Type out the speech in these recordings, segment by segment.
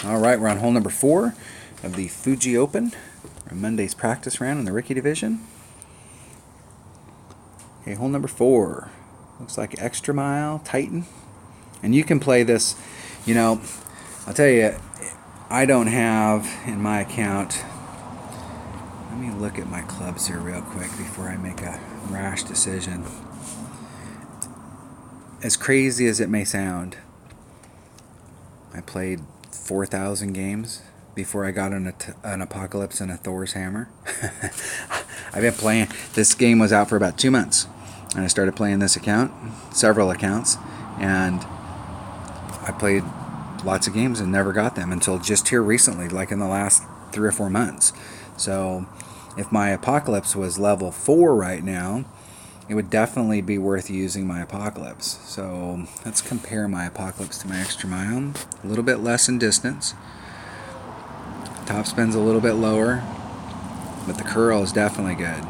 Alright, we're on hole number 4 of the Fuji Open, our Monday's practice round in the Rookie Division. Okay, hole number 4. Looks like extra mile, Titan. And you can play this, you know, I'll tell you, I don't have in my account, let me look at my clubs here real quick before I make a rash decision. As crazy as it may sound, I played 4,000 games before I got an Apocalypse and a Thor's Hammer. I've been playing, this game was out for about 2 months, and I started playing this account, several accounts, and I played lots of games and never got them until just here recently, like in the last 3 or 4 months. So if my Apocalypse was level 4 right now, it would definitely be worth using my Apocalypse. So let's compare my Apocalypse to my extra mile. A little bit less in distance. Top spin's a little bit lower, but the curl is definitely good.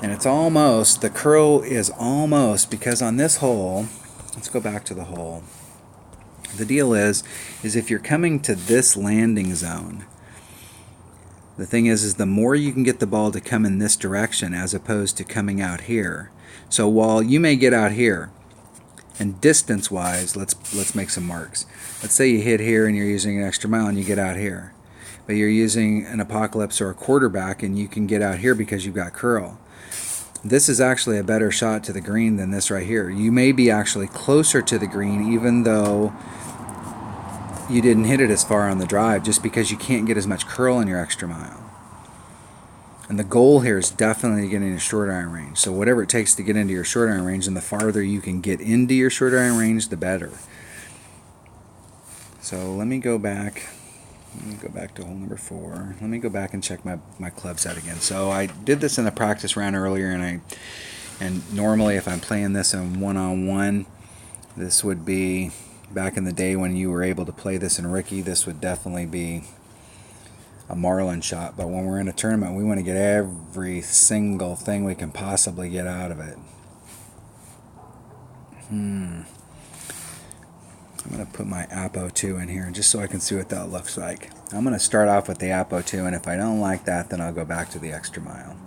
And it's almost, the curl is almost, because on this hole, let's go back to the hole. The deal is if you're coming to this landing zone, the thing is the more you can get the ball to come in this direction as opposed to coming out here. So while you may get out here, and distance-wise, let's make some marks. Let's say you hit here and you're using an extra mile and you get out here. But you're using an Apocalypse or a quarterback and you can get out here because you've got curl. This is actually a better shot to the green than this right here. You may be actually closer to the green even though you didn't hit it as far on the drive, just because you can't get as much curl in your extra mile. And the goal here is definitely getting a short iron range. So whatever it takes to get into your short iron range, and the farther you can get into your short iron range, the better. So let me go back. Let me go back to hole number 4. Let me go back and check my club set again. So I did this in the practice round earlier, and normally if I'm playing this in one-on-one, this would be, back in the day when you were able to play this in Ricky, this would definitely be a marlin shot. But when we're in a tournament, we want to get every single thing we can possibly get out of it. I'm going to put my Apo 2 in here just so I can see what that looks like. I'm going to start off with the Apo 2, and if I don't like that, then I'll go back to the extra mile.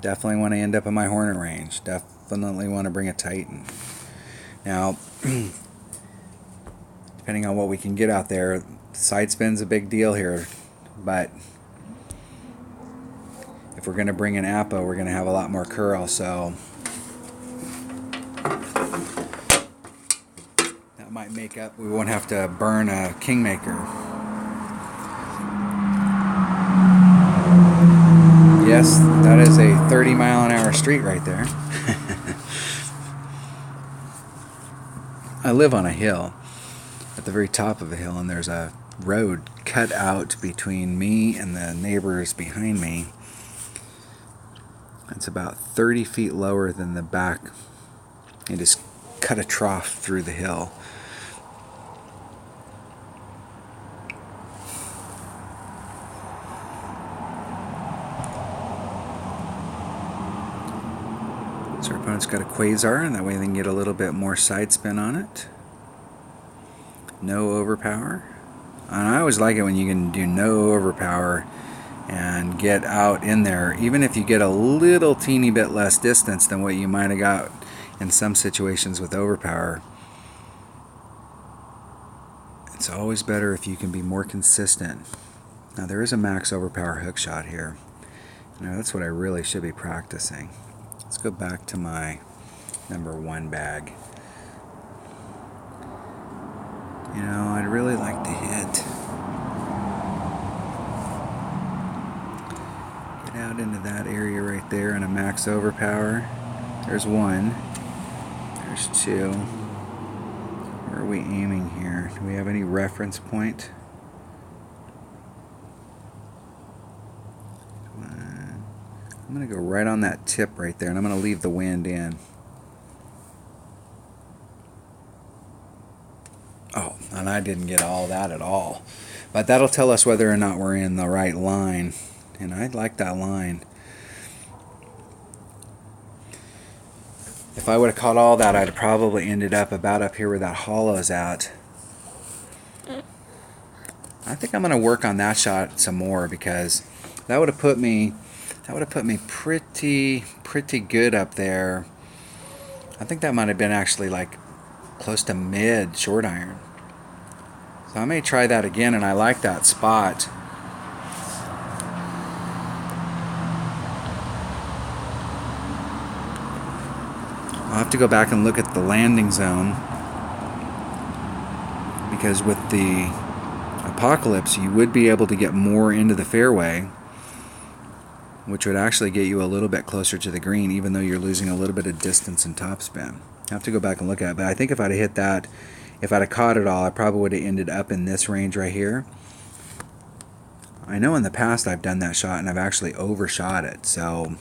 Definitely want to end up in my Hornet range. Definitely want to bring a Titan. Now, depending on what we can get out there, side spin's a big deal here, but if we're going to bring an Apo, we're going to have a lot more curl, so that might make up, we won't have to burn a Kingmaker. Yes, that is a 30-mile-an-hour street right there. I live on a hill, at the very top of a hill, and there's a road cut out between me and the neighbors behind me. It's about 30 feet lower than the back. You just cut a trough through the hill. So our opponent's got a Quasar, and that way they can get a little bit more side spin on it. No overpower. And I always like it when you can do no overpower and get out in there, even if you get a little teeny bit less distance than what you might have got in some situations with overpower. It's always better if you can be more consistent. Now there is a max overpower hook shot here. Now that's what I really should be practicing. Let's go back to my number 1 bag. You know, I'd really like to hit. Get out into that area right there in a max overpower. There's 1. There's 2. Where are we aiming here? Do we have any reference point? I'm going to go right on that tip right there, and I'm going to leave the wind in. Oh, and I didn't get all that at all. But that'll tell us whether or not we're in the right line. And I like that line. If I would have caught all that, I'd have probably ended up about up here where that hollow's at. I think I'm going to work on that shot some more, because that would have put me pretty good up there. I think that might have been actually like close to mid short iron. So I may try that again, and I like that spot. I'll have to go back and look at the landing zone, because with the Apocalypse you would be able to get more into the fairway, which would actually get you a little bit closer to the green, even though you're losing a little bit of distance in topspin. I have to go back and look at it, but I think if I'd have hit that, if I'd have caught it all, I probably would have ended up in this range right here. I know in the past I've done that shot and I've actually overshot it, so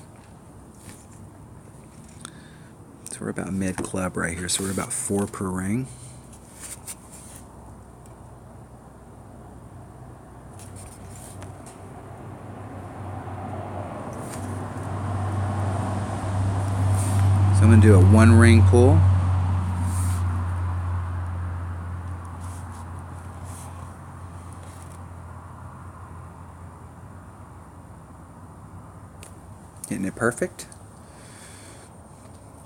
we're about mid club right here, so we're about 4 per ring. So I'm going to do a 1 ring pull. Getting it perfect.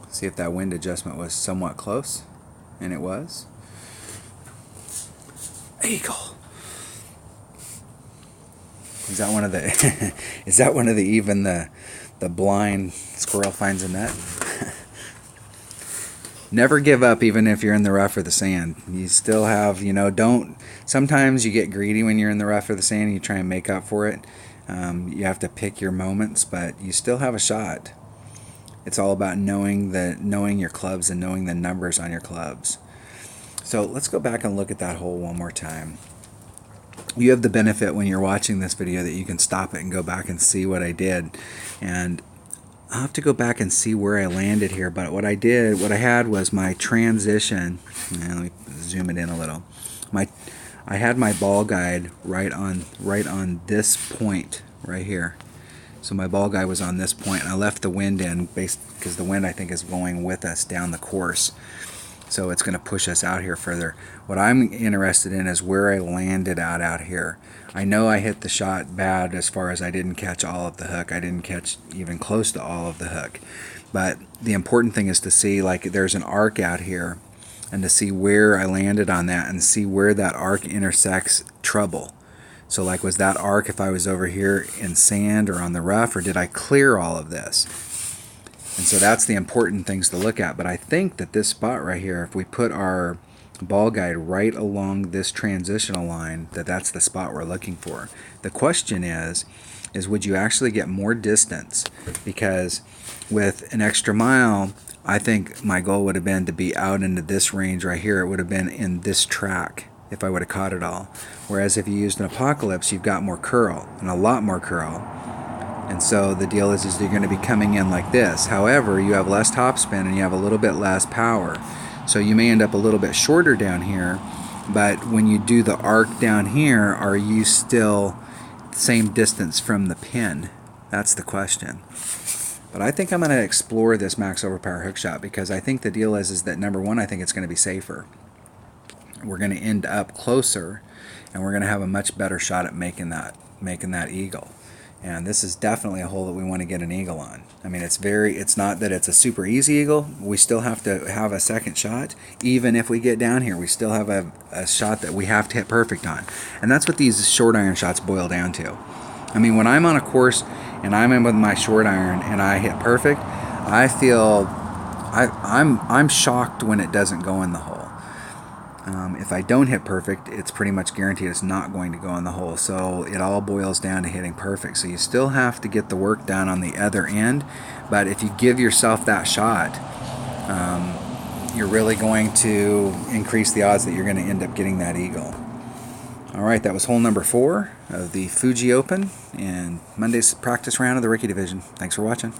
See if that wind adjustment was somewhat close, and it was. Eagle. Is that one of the is that one of the even the blind squirrel finds a nut? Never give up, even if you're in the rough or the sand. You still have, don't, sometimes you get greedy when you're in the rough or the sand and you try and make up for it. You have to pick your moments, but you still have a shot. It's all about knowing your clubs and knowing the numbers on your clubs. So let's go back and look at that hole one more time. You have the benefit when you're watching this video that you can stop it and go back and see what I did. And I'll have to go back and see where I landed here, but what I had was my transition. Let me zoom it in a little. I had my ball guide right on this point right here. So my ball guide was on this point, and I left the wind in because the wind, I think, is going with us down the course. So it's going to push us out here further. What I'm interested in is where I landed out here. I know I hit the shot bad as far as I didn't catch all of the hook. I didn't catch even close to all of the hook. But the important thing is to see, like, there's an arc out here, and to see where I landed on that and see where that arc intersects trouble. So, like, was that arc if I was over here in sand or on the rough, or did I clear all of this? And so that's the important things to look at. But I think that this spot right here, if we put our ball guide right along this transitional line, that's the spot we're looking for. The question is would you actually get more distance? Because with an extra mile, I think my goal would have been to be out into this range right here. It would have been in this track if I would have caught it all. Whereas if you used an Apocalypse, you've got more curl, and a lot more curl. And so the deal is you're going to be coming in like this. However, you have less topspin and you have a little bit less power. So you may end up a little bit shorter down here, but when you do the arc down here, are you still the same distance from the pin? That's the question. But I think I'm going to explore this max overpower hook shot, because I think the deal is that, number one, I think it's going to be safer. We're going to end up closer, and we're going to have a much better shot at making that eagle. And this is definitely a hole that we want to get an eagle on. I mean, it's not that it's a super easy eagle. We still have to have a second shot. Even if we get down here, we still have a shot that we have to hit perfect on. And that's what these short iron shots boil down to. I mean, when I'm on a course and I'm in with my short iron and I hit perfect, I feel I'm shocked when it doesn't go in the hole. If I don't hit perfect, it's pretty much guaranteed it's not going to go in the hole. So it all boils down to hitting perfect. So you still have to get the work done on the other end, but if you give yourself that shot, you're really going to increase the odds that you're going to end up getting that eagle. All right, that was hole number 4 of the Fuji Open and Monday's practice round of the Rookie Division. Thanks for watching.